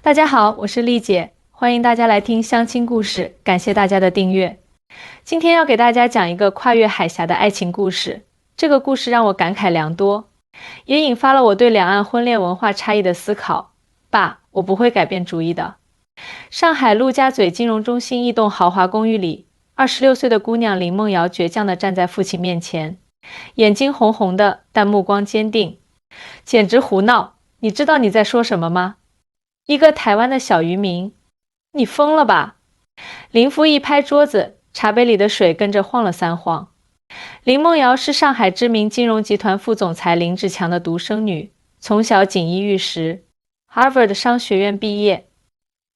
大家好，我是丽姐，欢迎大家来听相亲故事，感谢大家的订阅。今天要给大家讲一个跨越海峡的爱情故事，这个故事让我感慨良多，也引发了我对两岸婚恋文化差异的思考。爸，我不会改变主意的。上海陆家嘴金融中心一栋豪华公寓里，26岁的姑娘林梦瑶倔强地站在父亲面前，眼睛红红的，但目光坚定。简直胡闹！你知道你在说什么吗？一个台湾的小渔民，你疯了吧？林父一拍桌子，茶杯里的水跟着晃了3晃。林梦瑶是上海知名金融集团副总裁林志强的独生女，从小锦衣玉食， Harvard 商学院毕业。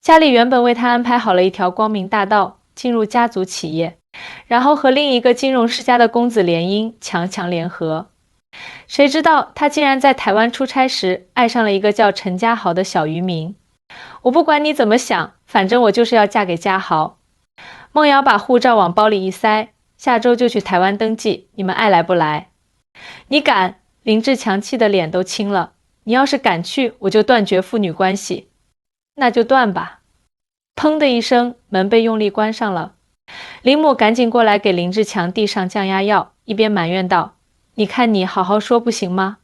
家里原本为她安排好了一条光明大道，进入家族企业，然后和另一个金融世家的公子联姻，强强联合。谁知道她竟然在台湾出差时爱上了一个叫陈家豪的小渔民。我不管你怎么想，反正我就是要嫁给家豪。梦瑶把护照往包里一塞，下周就去台湾登记，你们爱来不来？你敢？林志强气的脸都青了。你要是敢去，我就断绝父女关系。那就断吧。砰的一声，门被用力关上了。林母赶紧过来给林志强递上降压药，一边埋怨道：你看你好好说不行吗？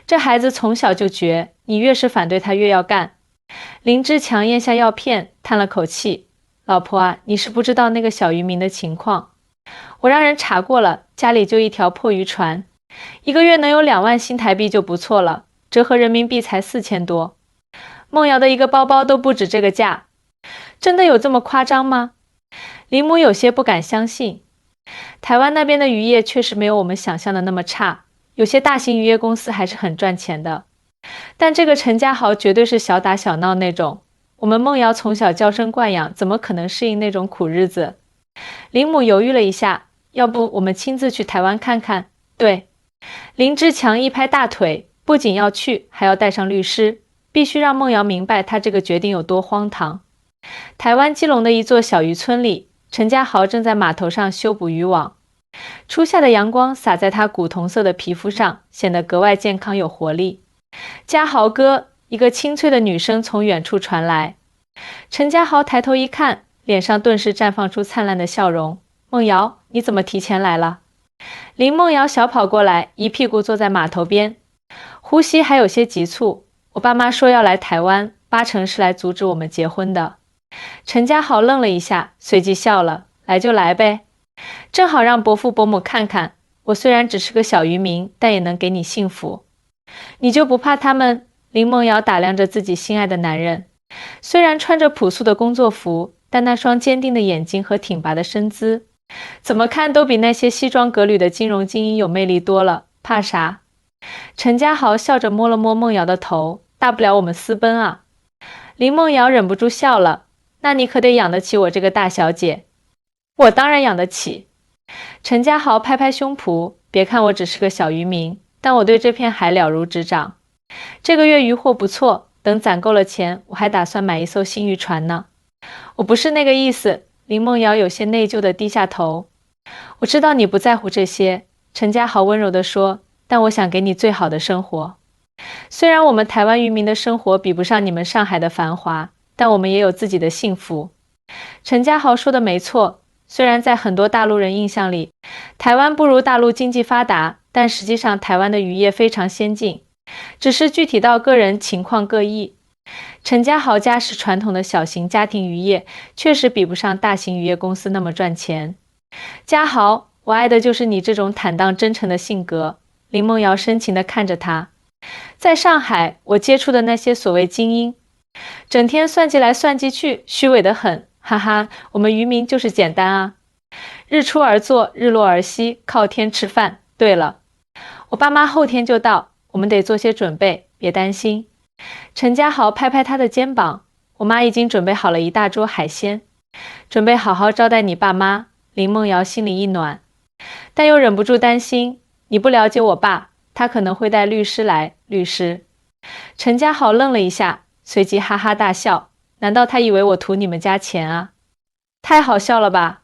这孩子从小就绝，你越是反对他越要干。林志强咽下药片，叹了口气：老婆啊，你是不知道那个小渔民的情况。我让人查过了，家里就一条破渔船，一个月能有2万新台币就不错了，折合人民币才4000多。梦瑶的一个包包都不止这个价。真的有这么夸张吗？林母有些不敢相信。台湾那边的渔业确实没有我们想象的那么差，有些大型渔业公司还是很赚钱的。但这个陈家豪绝对是小打小闹那种，我们梦瑶从小娇生惯养，怎么可能适应那种苦日子？林母犹豫了一下，要不我们亲自去台湾看看？对。林志强一拍大腿，不仅要去，还要带上律师，必须让梦瑶明白他这个决定有多荒唐。台湾基隆的一座小渔村里，陈家豪正在码头上修补渔网，初夏的阳光洒在他古铜色的皮肤上，显得格外健康有活力。家豪哥，一个清脆的女声从远处传来。陈家豪抬头一看，脸上顿时绽放出灿烂的笑容。梦瑶，你怎么提前来了？林梦瑶小跑过来，一屁股坐在码头边，呼吸还有些急促。我爸妈说要来台湾，8成是来阻止我们结婚的。陈家豪愣了一下，随即笑了，来就来呗，正好让伯父伯母看看，我虽然只是个小渔民，但也能给你幸福。你就不怕他们？林梦瑶打量着自己心爱的男人，虽然穿着朴素的工作服，但那双坚定的眼睛和挺拔的身姿，怎么看都比那些西装革履的金融精英有魅力多了，怕啥？陈家豪笑着摸了摸梦瑶的头，大不了我们私奔啊。林梦瑶忍不住笑了，那你可得养得起我这个大小姐。我当然养得起。陈家豪拍拍胸脯，别看我只是个小渔民，但我对这片海了如指掌。这个月渔获不错，等攒够了钱，我还打算买一艘新渔船呢。我不是那个意思。林梦瑶有些内疚地低下头。我知道你不在乎这些，陈家豪温柔地说，但我想给你最好的生活。虽然我们台湾渔民的生活比不上你们上海的繁华，但我们也有自己的幸福。陈家豪说的没错，虽然在很多大陆人印象里，台湾不如大陆经济发达，但实际上台湾的渔业非常先进，只是具体到个人情况各异。陈家豪家是传统的小型家庭渔业，确实比不上大型渔业公司那么赚钱。家豪，我爱的就是你这种坦荡真诚的性格。林梦瑶深情地看着他。在上海，我接触的那些所谓精英，整天算计来算计去，虚伪得很，哈哈，我们渔民就是简单啊。日出而作，日落而息，靠天吃饭。对了，我爸妈后天就到，我们得做些准备，别担心。陈家豪拍拍他的肩膀，我妈已经准备好了一大桌海鲜，准备好好招待你爸妈。林梦瑶心里一暖，但又忍不住担心，你不了解我爸，他可能会带律师来。律师？陈家豪愣了一下，随即哈哈大笑，难道他以为我图你们家钱啊？太好笑了吧。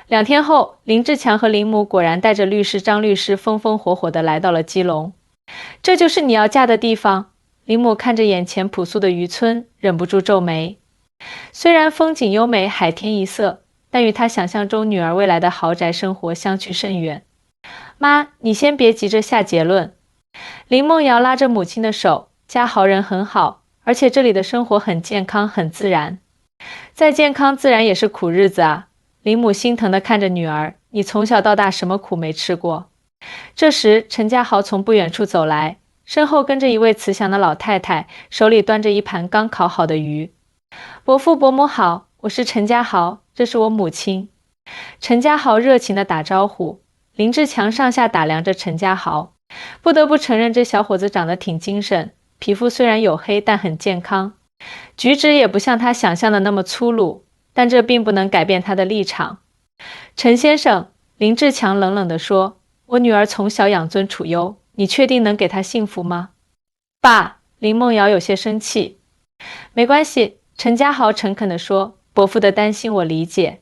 2天后，林志强和林母果然带着律师张律师风风火火地来到了基隆。这就是你要嫁的地方？林母看着眼前朴素的渔村，忍不住皱眉。虽然风景优美，海天一色，但与她想象中女儿未来的豪宅生活相去甚远。妈，你先别急着下结论。林梦瑶拉着母亲的手，嘉豪人很好，而且这里的生活很健康，很自然。再健康自然也是苦日子啊。林母心疼地看着女儿，你从小到大什么苦没吃过？这时，陈家豪从不远处走来，身后跟着一位慈祥的老太太，手里端着一盘刚烤好的鱼。伯父伯母好，我是陈家豪，这是我母亲。陈家豪热情地打招呼。林志强上下打量着陈家豪，不得不承认这小伙子长得挺精神，皮肤虽然黝黑，但很健康，举止也不像他想象的那么粗鲁，但这并不能改变他的立场。陈先生，林志强冷冷地说，我女儿从小养尊处优，你确定能给她幸福吗？爸，林梦瑶有些生气。没关系，陈家豪诚恳地说，伯父的担心我理解。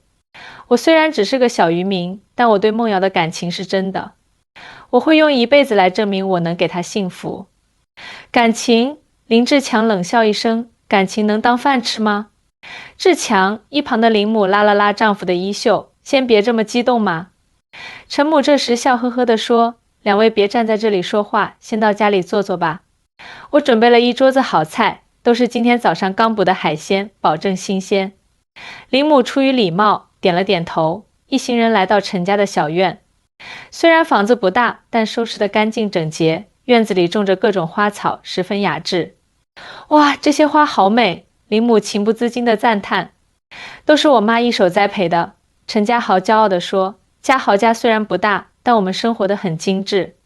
我虽然只是个小渔民，但我对梦瑶的感情是真的。我会用一辈子来证明我能给她幸福。感情？林志强冷笑一声，感情能当饭吃吗？志强，一旁的林母拉了拉丈夫的衣袖，先别这么激动嘛。陈母这时笑呵呵地说，两位别站在这里说话，先到家里坐坐吧。我准备了一桌子好菜，都是今天早上刚捕的海鲜，保证新鲜。林母出于礼貌点了点头，一行人来到陈家的小院。虽然房子不大，但收拾得干净整洁，院子里种着各种花草，十分雅致。哇，这些花好美！林母情不自禁地赞叹。都是我妈一手栽培的。陈家豪骄傲地说，家豪家虽然不大，但我们生活得很精致。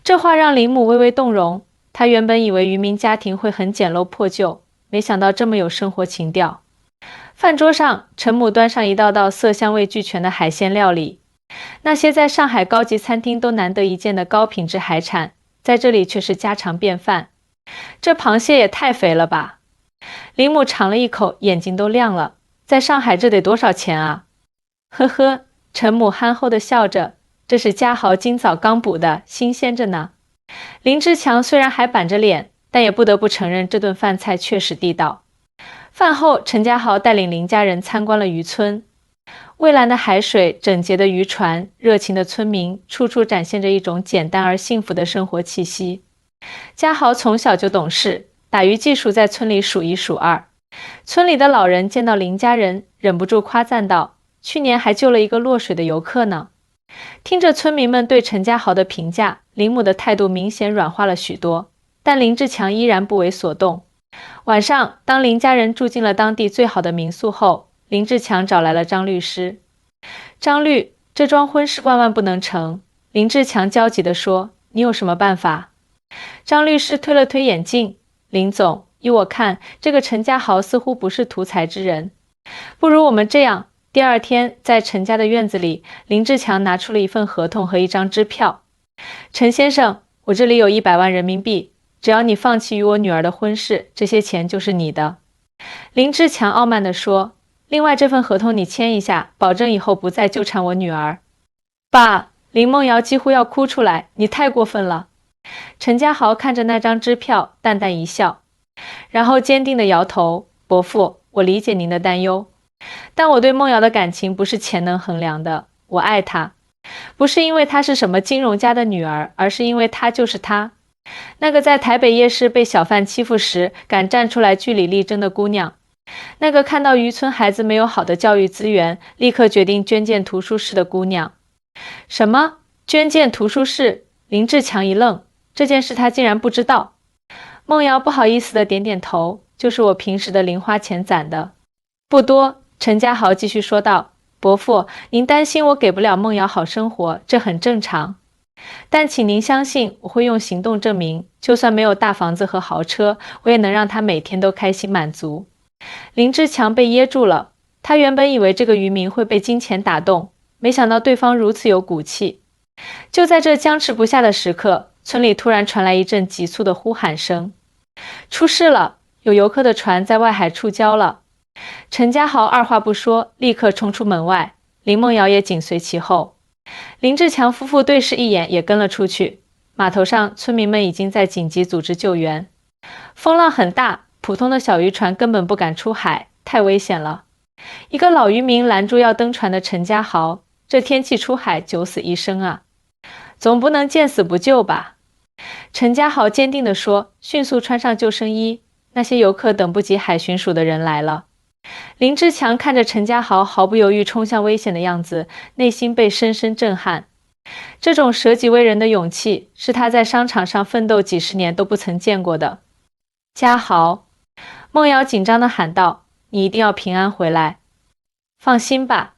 这话让林母微微动容，她原本以为渔民家庭会很简陋破旧，没想到这么有生活情调。饭桌上，陈母端上一道道色香味俱全的海鲜料理。那些在上海高级餐厅都难得一见的高品质海产，在这里却是家常便饭。这螃蟹也太肥了吧！林母尝了一口，眼睛都亮了。在上海这得多少钱啊？呵呵，陈母憨厚地笑着，这是家豪今早刚捕的，新鲜着呢。林志强虽然还板着脸，但也不得不承认这顿饭菜确实地道。饭后，陈家豪带领林家人参观了渔村。蔚蓝的海水，整洁的渔船，热情的村民，处处展现着一种简单而幸福的生活气息。家豪从小就懂事，打鱼技术在村里数一数二。村里的老人见到林家人，忍不住夸赞道，去年还救了一个落水的游客呢。听着村民们对陈家豪的评价，林母的态度明显软化了许多，但林志强依然不为所动。晚上，当林家人住进了当地最好的民宿后，林志强找来了张律师。张律，这桩婚事万万不能成。林志强焦急地说，你有什么办法？张律师推了推眼镜，林总，依我看，这个陈家豪似乎不是图财之人。不如我们这样，第二天在陈家的院子里，林志强拿出了一份合同和一张支票。陈先生，我这里有100万人民币，只要你放弃与我女儿的婚事，这些钱就是你的。林志强傲慢地说，另外这份合同你签一下，保证以后不再纠缠我女儿。爸，林梦瑶几乎要哭出来，你太过分了。陈家豪看着那张支票，淡淡一笑，然后坚定地摇头，伯父，我理解您的担忧，但我对梦瑶的感情不是钱能衡量的，我爱她，不是因为她是什么金融家的女儿，而是因为她就是她，那个在台北夜市被小贩欺负时敢站出来据理力争的姑娘，那个看到渔村孩子没有好的教育资源，立刻决定捐建图书室的姑娘。什么？捐建图书室？林志强一愣，这件事他竟然不知道。梦瑶不好意思地点点头，就是我平时的零花钱攒的。不多，陈家豪继续说道，伯父，您担心我给不了梦瑶好生活，这很正常。但请您相信，我会用行动证明，就算没有大房子和豪车，我也能让她每天都开心满足。林志强被噎住了，他原本以为这个渔民会被金钱打动，没想到对方如此有骨气。就在这僵持不下的时刻，村里突然传来一阵急促的呼喊声，出事了，有游客的船在外海触礁了。陈家豪二话不说，立刻冲出门外，林梦瑶也紧随其后。林志强夫妇对视一眼，也跟了出去。码头上，村民们已经在紧急组织救援。风浪很大，普通的小渔船根本不敢出海，太危险了。一个老渔民拦住要登船的陈家豪，这天气出海九死一生啊，总不能见死不救吧？陈家豪坚定地说，迅速穿上救生衣。那些游客等不及海巡署的人来了。林志强看着陈家豪毫不犹豫冲向危险的样子，内心被深深震撼。这种舍己为人的勇气，是他在商场上奋斗几十年都不曾见过的。家豪，孟瑶紧张地喊道，你一定要平安回来。放心吧。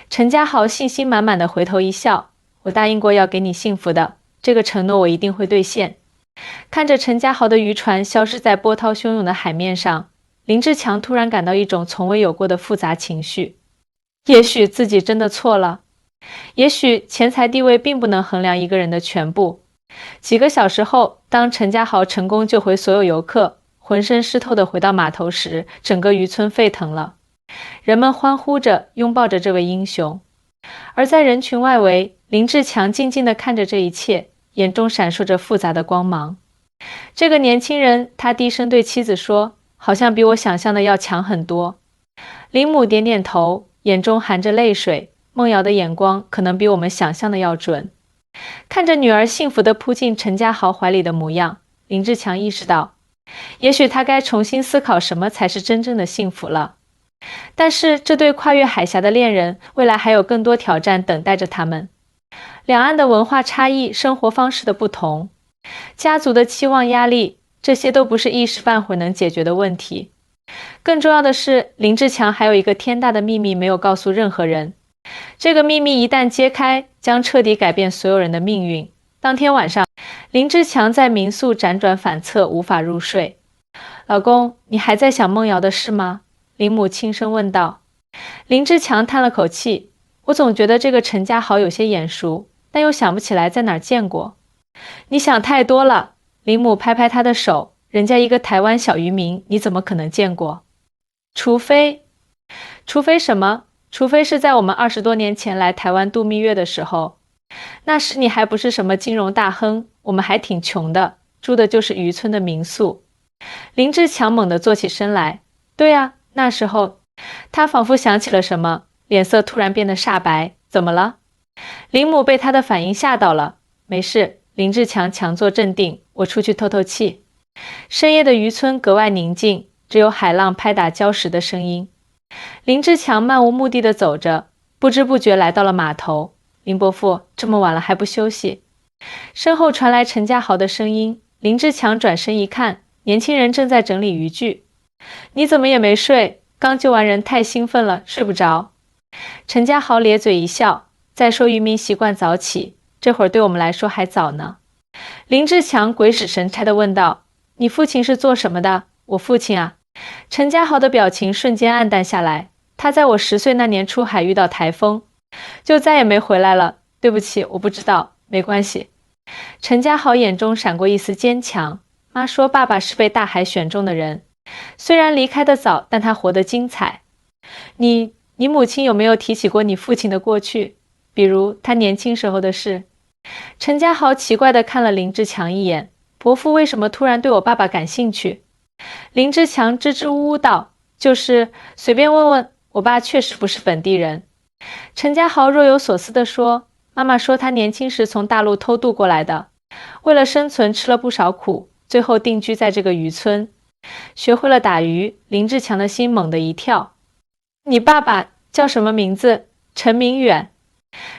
陈家豪信心满满地回头一笑，我答应过要给你幸福的，这个承诺我一定会兑现。看着陈家豪的渔船消失在波涛汹涌的海面上，林志强突然感到一种从未有过的复杂情绪。也许自己真的错了，也许钱财地位并不能衡量一个人的全部。几个小时后，当陈家豪成功救回所有游客，浑身湿透地回到码头时，整个渔村沸腾了，人们欢呼着拥抱着这位英雄。而在人群外围，林志强静静地看着这一切，眼中闪烁着复杂的光芒。这个年轻人，他低声对妻子说，好像比我想象的要强很多。林母点点头，眼中含着泪水，孟瑶的眼光可能比我们想象的要准。看着女儿幸福地扑进陈家豪怀里的模样，林志强意识到，也许他该重新思考什么才是真正的幸福了。但是这对跨越海峡的恋人，未来还有更多挑战等待着他们。两岸的文化差异、生活方式的不同，家族的期望压力，这些都不是一时半会能解决的问题。更重要的是，林志强还有一个天大的秘密没有告诉任何人。这个秘密一旦揭开，将彻底改变所有人的命运。当天晚上，林志强在民宿辗转反侧，无法入睡。老公，你还在想孟瑶的事吗？林母轻声问道。林志强叹了口气，我总觉得这个陈家豪有些眼熟，但又想不起来在哪儿见过。你想太多了。林母拍拍他的手，人家一个台湾小渔民，你怎么可能见过？除非什么？除非是在我们20多年前来台湾度蜜月的时候。那时你还不是什么金融大亨，我们还挺穷的，住的就是渔村的民宿。林志强猛地坐起身来。对啊，那时候。他仿佛想起了什么，脸色突然变得煞白。怎么了？林母被他的反应吓到了。没事。林志强强作镇定，我出去透透气。深夜的渔村格外宁静，只有海浪拍打礁石的声音。林志强漫无目的地走着，不知不觉来到了码头。林伯父，这么晚了还不休息？身后传来陈家豪的声音。林志强转身一看，年轻人正在整理渔具。你怎么也没睡？刚救完人太兴奋了，睡不着。陈家豪咧嘴一笑，再说渔民习惯早起，这会儿对我们来说还早呢。林志强鬼使神差地问道，你父亲是做什么的？我父亲啊。陈家豪的表情瞬间暗淡下来，他在我10岁那年出海遇到台风，就再也没回来了。对不起，我不知道，没关系。陈家豪眼中闪过一丝坚强。妈说爸爸是被大海选中的人，虽然离开得早，但他活得精彩。你母亲有没有提起过你父亲的过去？比如他年轻时候的事？陈家豪奇怪地看了林志强一眼，伯父为什么突然对我爸爸感兴趣？林志强支支吾吾道，就是随便问问，我爸确实不是本地人。陈家豪若有所思地说，妈妈说他年轻时从大陆偷渡过来的，为了生存吃了不少苦，最后定居在这个渔村，学会了打鱼。林志强的心猛地一跳。你爸爸叫什么名字？陈明远。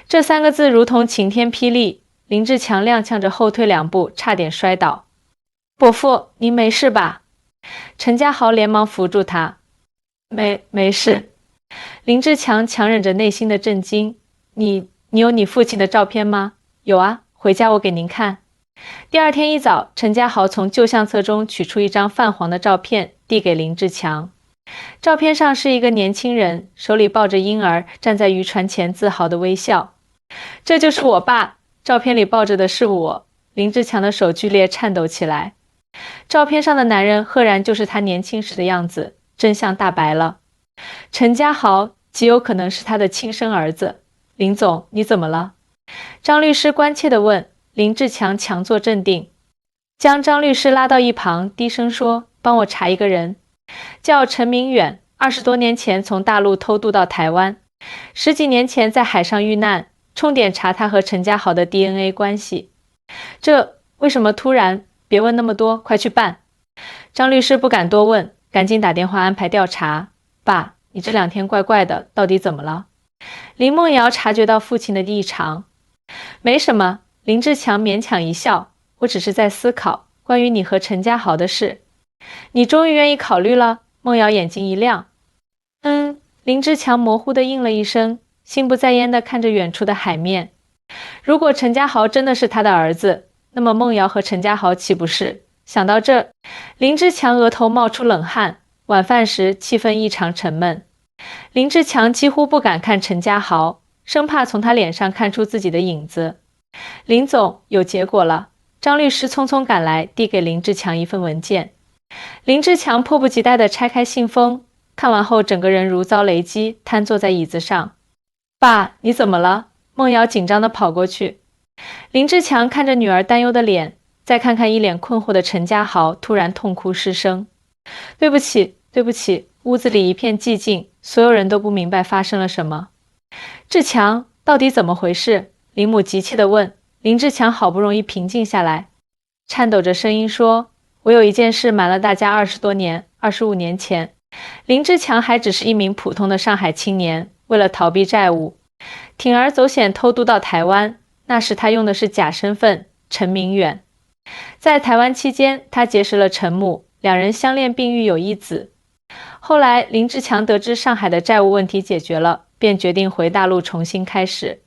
这3个字如同晴天霹雳，林志强踉跄着后退2步，差点摔倒。伯父，您没事吧？陈家豪连忙扶住他。没事。林志强强忍着内心的震惊。你有你父亲的照片吗？有啊，回家我给您看。第二天一早，陈家豪从旧相册中取出一张泛黄的照片，递给林志强。照片上是一个年轻人，手里抱着婴儿，站在渔船前自豪地微笑。这就是我爸，照片里抱着的是我。林志强的手剧烈颤抖起来。照片上的男人赫然就是他年轻时的样子，真相大白了。陈家豪极有可能是他的亲生儿子。林总，你怎么了？张律师关切地问。林志强强作镇定。将张律师拉到一旁，低声说：“帮我查一个人，叫陈明远，20多年前从大陆偷渡到台湾，10几年前在海上遇难，重点查他和陈家豪的 DNA 关系。”这为什么突然？别问那么多，快去办。张律师不敢多问，赶紧打电话安排调查。爸，你这2天怪怪的，到底怎么了？林梦瑶察觉到父亲的异常。没什么，林志强勉强一笑，我只是在思考关于你和陈家豪的事。你终于愿意考虑了？梦瑶眼睛一亮。林志强模糊地应了一声，心不在焉地看着远处的海面。如果陈家豪真的是他的儿子，那么梦瑶和陈家豪岂不是？想到这，林志强额头冒出冷汗。晚饭时气氛异常沉闷，林志强几乎不敢看陈家豪，生怕从他脸上看出自己的影子。林总，有结果了。张律师匆匆赶来，递给林志强一份文件。林志强迫不及待地拆开信封，看完后整个人如遭雷击，瘫坐在椅子上。爸，你怎么了？梦瑶紧张地跑过去。林志强看着女儿担忧的脸，再看看一脸困惑的陈家豪，突然痛哭失声。对不起，对不起。屋子里一片寂静，所有人都不明白发生了什么。志强，到底怎么回事？林母急切地问。林志强好不容易平静下来，颤抖着声音说：“我有一件事瞒了大家20多年。25年前，林志强还只是一名普通的上海青年，为了逃避债务，铤而走险偷渡到台湾。那时他用的是假身份陈明远。在台湾期间，他结识了陈母，2人相恋并育有1子。后来林志强得知上海的债务问题解决了，便决定回大陆重新开始。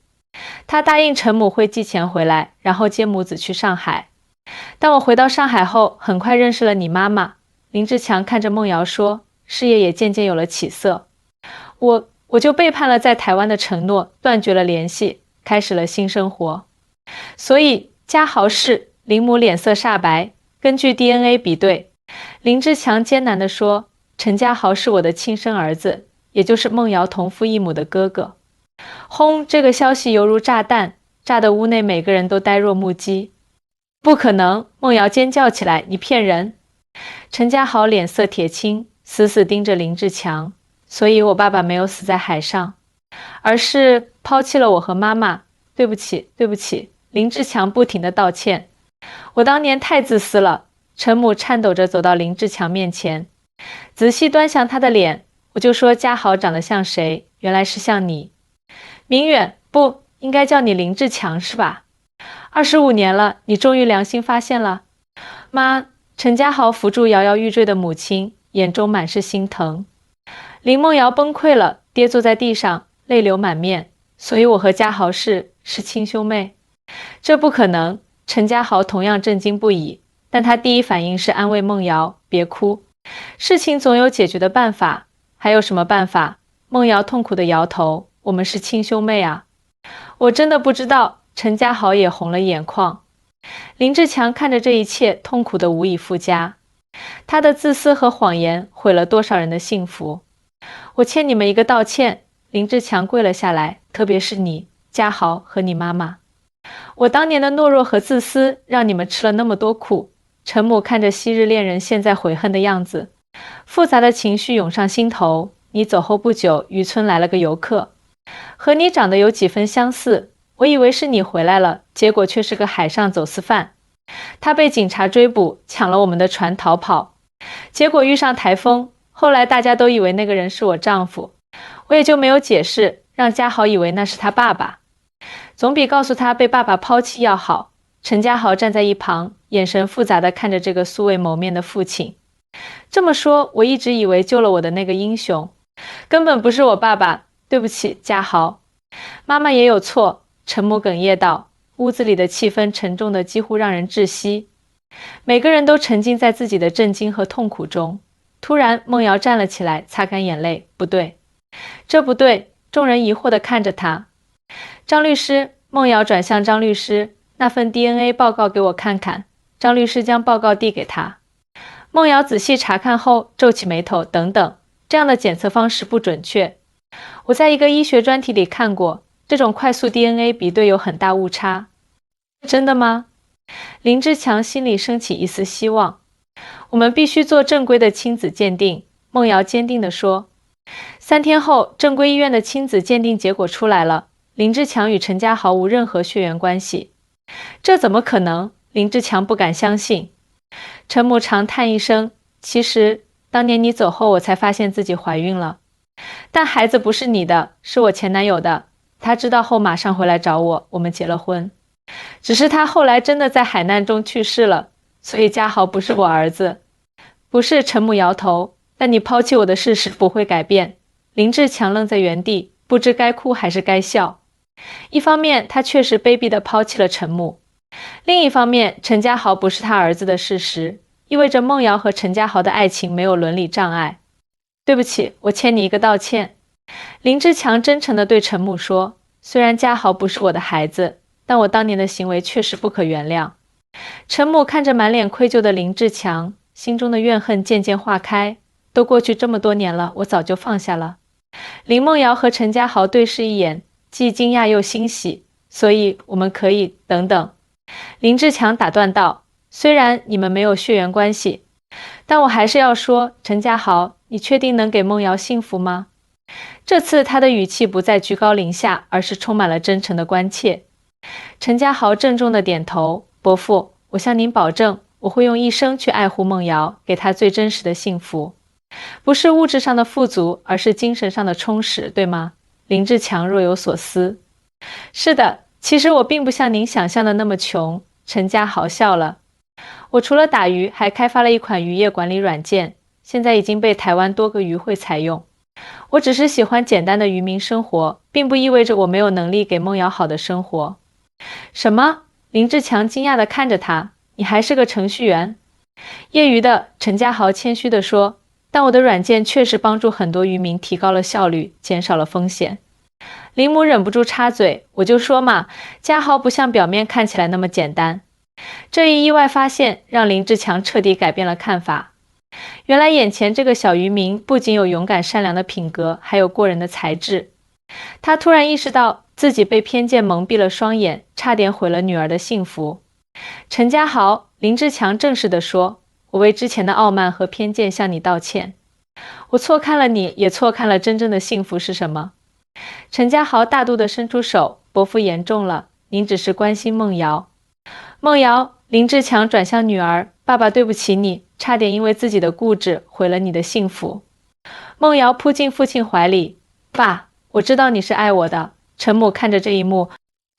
他答应陈母会寄钱回来，然后接母子去上海。当我回到上海后，很快认识了你妈妈。”林志强看着梦瑶说，事业也渐渐有了起色。我就背叛了在台湾的承诺，断绝了联系，开始了新生活。所以家豪是……林母脸色煞白。根据 DNA 比对，林志强艰难地说，陈家豪是我的亲生儿子，也就是梦瑶同父异母的哥哥。轰！这个消息犹如炸弹，炸得屋内每个人都呆若木鸡。不可能！梦瑶尖叫起来，你骗人！陈家豪脸色铁青，死死盯着林志强。所以我爸爸没有死在海上，而是抛弃了我和妈妈。对不起，对不起。林志强不停地道歉。我当年太自私了。陈母颤抖着走到林志强面前，仔细端详他的脸。我就说家豪长得像谁，原来是像你。明远，不应该叫你林志强是吧？25年了，你终于良心发现了。妈，陈家豪扶住摇摇欲坠的母亲，眼中满是心疼。林梦瑶崩溃了，跌坐在地上，泪流满面。所以我和家豪是亲兄妹？这不可能。陈家豪同样震惊不已，但他第一反应是安慰梦瑶，别哭，事情总有解决的办法。还有什么办法？梦瑶痛苦地摇头，我们是亲兄妹啊。我真的不知道。陈家豪也红了眼眶。林志强看着这一切，痛苦得无以复加。他的自私和谎言毁了多少人的幸福。我欠你们一个道歉。林志强跪了下来，特别是你，家豪和你妈妈。我当年的懦弱和自私，让你们吃了那么多苦。陈母看着昔日恋人现在悔恨的样子，复杂的情绪涌上心头。你走后不久，渔村来了个游客，和你长得有几分相似。我以为是你回来了，结果却是个海上走私犯。他被警察追捕，抢了我们的船逃跑，结果遇上台风。后来大家都以为那个人是我丈夫，我也就没有解释，让家豪以为那是他爸爸。总比告诉他被爸爸抛弃要好。陈家豪站在一旁，眼神复杂地看着这个素未谋面的父亲。这么说，我一直以为救了我的那个英雄，根本不是我爸爸。对不起，家豪。妈妈也有错。陈母哽咽道。屋子里的气氛沉重的几乎让人窒息，每个人都沉浸在自己的震惊和痛苦中。突然，梦瑶站了起来，擦干眼泪。不对，这不对。众人疑惑地看着他。张律师，梦瑶转向张律师，那份 DNA 报告给我看看。张律师将报告递给他。梦瑶仔细查看后皱起眉头，等等，这样的检测方式不准确。我在一个医学专题里看过，这种快速 DNA 比对有很大误差。真的吗？林志强心里升起一丝希望。我们必须做正规的亲子鉴定，孟瑶坚定地说。3天后，正规医院的亲子鉴定结果出来了，林志强与陈家豪无任何血缘关系。这怎么可能？林志强不敢相信。陈母长叹一声，其实当年你走后，我才发现自己怀孕了。但孩子不是你的，是我前男友的。他知道后马上回来找我，我们结了婚。只是他后来真的在海难中去世了，所以家豪不是我儿子。不是，陈母摇头，但你抛弃我的事实不会改变。林志强愣在原地，不知该哭还是该笑。一方面，他确实卑鄙地抛弃了陈母；另一方面，陈家豪不是他儿子的事实，意味着孟瑶和陈家豪的爱情没有伦理障碍。对不起，我欠你一个道歉。林志强真诚地对陈母说，虽然家豪不是我的孩子，但我当年的行为确实不可原谅。陈母看着满脸愧疚的林志强，心中的怨恨渐渐化开。都过去这么多年了，我早就放下了。林梦瑶和陈家豪对视一眼，既惊讶又欣喜，所以我们可以等等。林志强打断道，虽然你们没有血缘关系，但我还是要说，陈家豪，你确定能给梦瑶幸福吗？这次他的语气不再居高临下，而是充满了真诚的关切。陈家豪郑重地点头，伯父，我向您保证，我会用一生去爱护梦瑶，给她最真实的幸福。不是物质上的富足，而是精神上的充实，对吗？林志强若有所思。是的，其实我并不像您想象的那么穷。陈家豪笑了。我除了打鱼，还开发了一款渔业管理软件，现在已经被台湾多个渔会采用。我只是喜欢简单的渔民生活，并不意味着我没有能力给梦瑶好的生活。什么？林志强惊讶地看着他，你还是个程序员？业余的，陈家豪谦虚地说，但我的软件确实帮助很多渔民提高了效率，减少了风险。林母忍不住插嘴，我就说嘛，家豪不像表面看起来那么简单。这一意外发现让林志强彻底改变了看法。原来眼前这个小渔民不仅有勇敢善良的品格，还有过人的才智。他突然意识到自己被偏见蒙蔽了双眼，差点毁了女儿的幸福。陈家豪，林志强正式地说，我为之前的傲慢和偏见向你道歉。我错看了你，也错看了真正的幸福是什么。陈家豪大度地伸出手，伯父言重了，您只是关心梦瑶。梦瑶，林志强转向女儿，爸爸对不起你，差点因为自己的固执毁了你的幸福。梦瑶扑进父亲怀里，爸，我知道你是爱我的。陈母看着这一幕，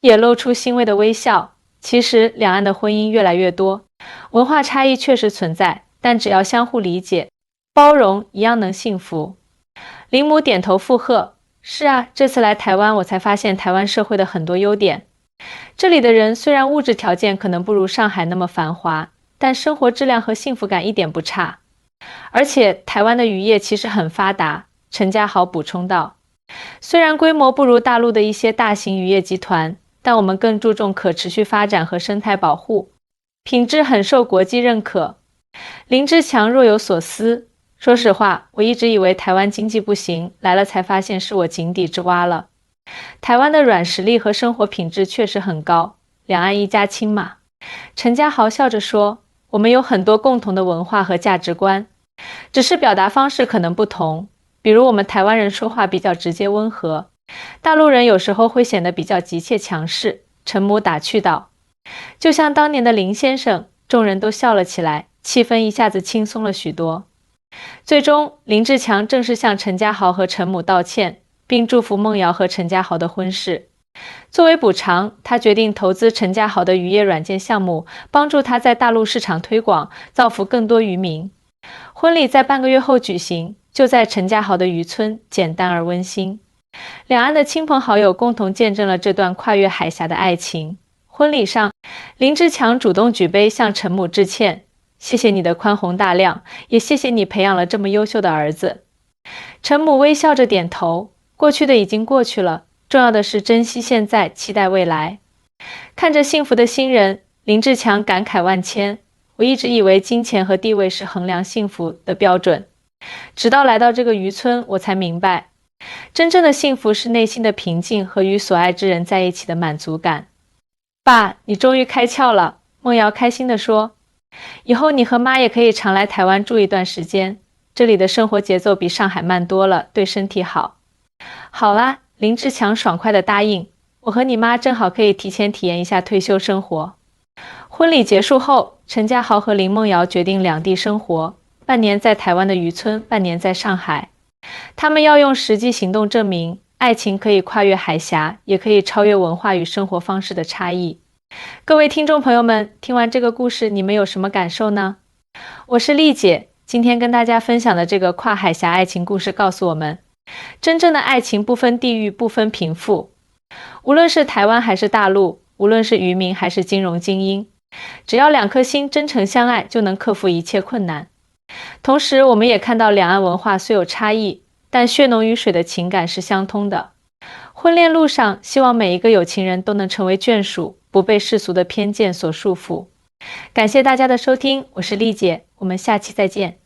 也露出欣慰的微笑。其实两岸的婚姻越来越多，文化差异确实存在，但只要相互理解、包容，一样能幸福。林母点头附和，是啊，这次来台湾，我才发现台湾社会的很多优点。这里的人虽然物质条件可能不如上海那么繁华，但生活质量和幸福感一点不差。而且台湾的渔业其实很发达，陈家豪补充道。虽然规模不如大陆的一些大型渔业集团，但我们更注重可持续发展和生态保护，品质很受国际认可。林志强若有所思，说实话，我一直以为台湾经济不行，来了才发现是我井底之蛙了。台湾的软实力和生活品质确实很高，两岸一家亲嘛。陈家豪笑着说，我们有很多共同的文化和价值观，只是表达方式可能不同。比如我们台湾人说话比较直接温和，大陆人有时候会显得比较急切强势。陈母打趣道，就像当年的林先生。众人都笑了起来，气氛一下子轻松了许多。最终，林志强正式向陈家豪和陈母道歉，并祝福孟瑶和陈家豪的婚事。作为补偿，他决定投资陈家豪的渔业软件项目，帮助他在大陆市场推广，造福更多渔民。婚礼在半个月后举行，就在陈家豪的渔村，简单而温馨。两岸的亲朋好友共同见证了这段跨越海峡的爱情。婚礼上，林志强主动举杯向陈母致歉，谢谢你的宽宏大量，也谢谢你培养了这么优秀的儿子。陈母微笑着点头，过去的已经过去了，重要的是珍惜现在，期待未来。看着幸福的新人，林志强感慨万千。我一直以为金钱和地位是衡量幸福的标准，直到来到这个渔村，我才明白，真正的幸福是内心的平静和与所爱之人在一起的满足感。爸，你终于开窍了。梦瑶开心地说：以后你和妈也可以常来台湾住一段时间，这里的生活节奏比上海慢多了，对身体好。好啦，林志强爽快地答应，我和你妈正好可以提前体验一下退休生活。婚礼结束后，陈家豪和林梦瑶决定两地生活，半年在台湾的渔村，半年在上海。他们要用实际行动证明，爱情可以跨越海峡，也可以超越文化与生活方式的差异。各位听众朋友们，听完这个故事，你们有什么感受呢？我是丽姐，今天跟大家分享的这个跨海峡爱情故事告诉我们，真正的爱情不分地域，不分贫富。无论是台湾还是大陆，无论是渔民还是金融精英，只要两颗心真诚相爱，就能克服一切困难。同时，我们也看到两岸文化虽有差异，但血浓于水的情感是相通的。婚恋路上，希望每一个有情人都能成为眷属，不被世俗的偏见所束缚。感谢大家的收听，我是丽姐，我们下期再见。